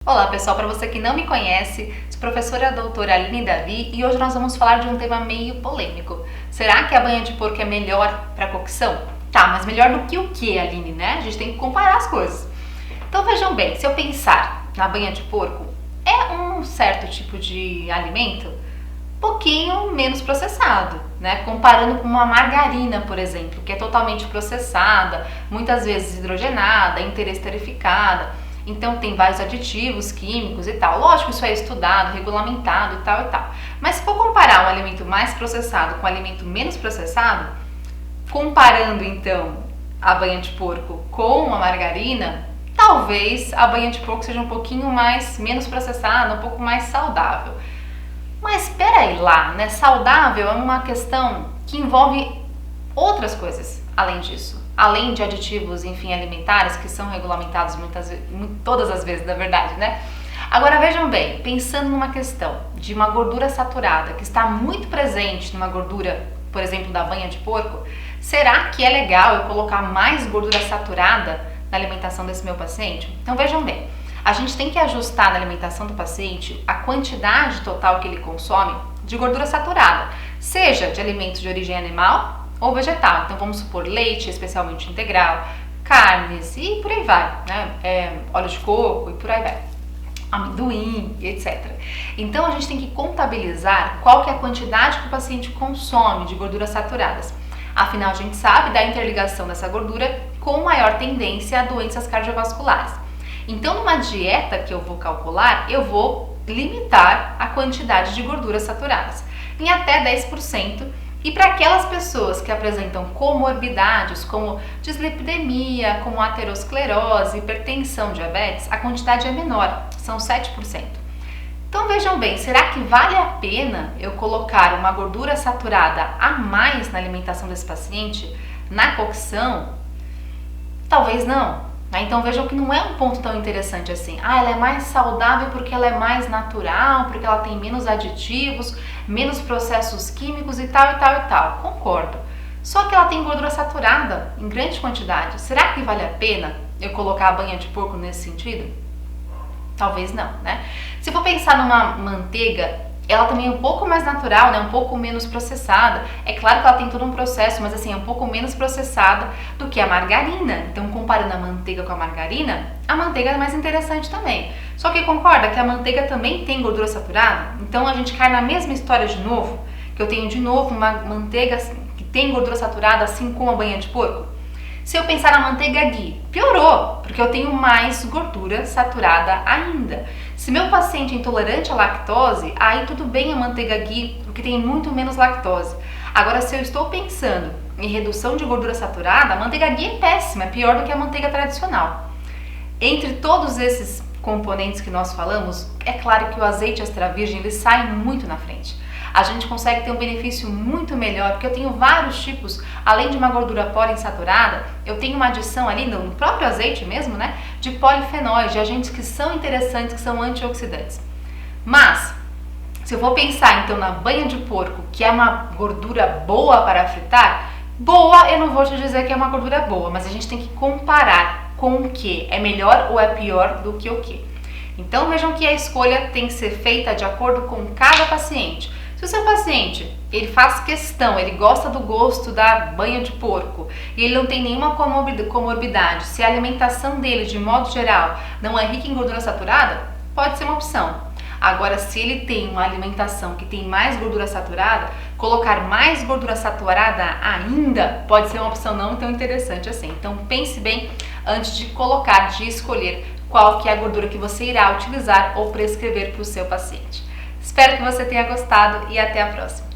Olá pessoal, para você que não me conhece, sou professora doutora Aline Davi e hoje nós vamos falar de um tema meio polêmico. Será que a banha de porco é melhor para cocção? Tá, mas melhor do que o que, Aline, né? A gente tem que comparar as coisas. Então vejam bem, se eu pensar na banha de porco, é um certo tipo de alimento um pouquinho menos processado, né? Comparando com uma margarina, por exemplo, que é totalmente processada, muitas vezes hidrogenada, interesterificada. Então tem vários aditivos químicos e tal. Lógico, isso é estudado, regulamentado e tal e tal. Mas se for comparar um alimento mais processado com um alimento menos processado, comparando então a banha de porco com a margarina, talvez a banha de porco seja um pouquinho menos processada, um pouco mais saudável. Mas espera aí lá, né? Saudável é uma questão que envolve outras coisas além disso. Além de aditivos, enfim, alimentares que são regulamentados todas as vezes, na verdade, né? Agora vejam bem, pensando numa questão de uma gordura saturada que está muito presente numa gordura, por exemplo, da banha de porco, será que é legal eu colocar mais gordura saturada na alimentação desse meu paciente? Então vejam bem, a gente tem que ajustar na alimentação do paciente a quantidade total que ele consome de gordura saturada, seja de alimentos de origem animal ou vegetal. Então vamos supor leite, especialmente integral, carnes e por aí vai, né? Óleo de coco e por aí vai, amendoim e etc. Então a gente tem que contabilizar qual que é a quantidade que o paciente consome de gorduras saturadas. Afinal, a gente sabe da interligação dessa gordura com maior tendência a doenças cardiovasculares. Então, numa dieta que eu vou calcular, eu vou limitar a quantidade de gorduras saturadas em até 10%. E para aquelas pessoas que apresentam comorbidades como dislipidemia, como aterosclerose, hipertensão, diabetes, a quantidade é menor, são 7%. Então vejam bem, será que vale a pena eu colocar uma gordura saturada a mais na alimentação desse paciente, na cocção? Talvez não. Então vejam que não é um ponto tão interessante assim. Ela é mais saudável porque ela é mais natural, porque ela tem menos aditivos, menos processos químicos e tal e tal e tal. Concordo. Só que ela tem gordura saturada em grande quantidade. Será que vale a pena eu colocar a banha de porco nesse sentido? Talvez não, né? Se for pensar numa manteiga, ela também é um pouco mais natural, né? Um pouco menos processada. É claro que ela tem todo um processo, mas assim, é um pouco menos processada do que a margarina. Então, comparando a manteiga com a manteiga é mais interessante também. Só que concorda que a manteiga também tem gordura saturada? Então, a gente cai na mesma história de novo, que eu tenho de novo uma manteiga que tem gordura saturada, assim como a banha de porco. Se eu pensar na manteiga ghee, piorou, porque eu tenho mais gordura saturada ainda. Se meu paciente é intolerante à lactose, aí tudo bem a manteiga ghee, porque tem muito menos lactose. Agora, se eu estou pensando em redução de gordura saturada, a manteiga ghee é péssima, é pior do que a manteiga tradicional. Entre todos esses componentes que nós falamos, é claro que o azeite extra virgem ele sai muito na frente. A gente consegue ter um benefício muito melhor, porque eu tenho vários tipos, além de uma gordura poliinsaturada, eu tenho uma adição ali no próprio azeite mesmo, né, de polifenóis, de agentes que são interessantes, que são antioxidantes. Mas, se eu for pensar então na banha de porco, que é uma gordura boa para fritar, boa eu não vou te dizer que é uma gordura boa, mas a gente tem que comparar com o que é melhor ou é pior do que o que. Então vejam que a escolha tem que ser feita de acordo com cada paciente. Se o seu paciente, ele faz questão, ele gosta do gosto da banha de porco e ele não tem nenhuma comorbidade, se a alimentação dele, de modo geral, não é rica em gordura saturada, pode ser uma opção. Agora, se ele tem uma alimentação que tem mais gordura saturada, colocar mais gordura saturada ainda pode ser uma opção não tão interessante assim. Então pense bem antes de colocar, de escolher qual que é a gordura que você irá utilizar ou prescrever para o seu paciente. Espero que você tenha gostado e até a próxima!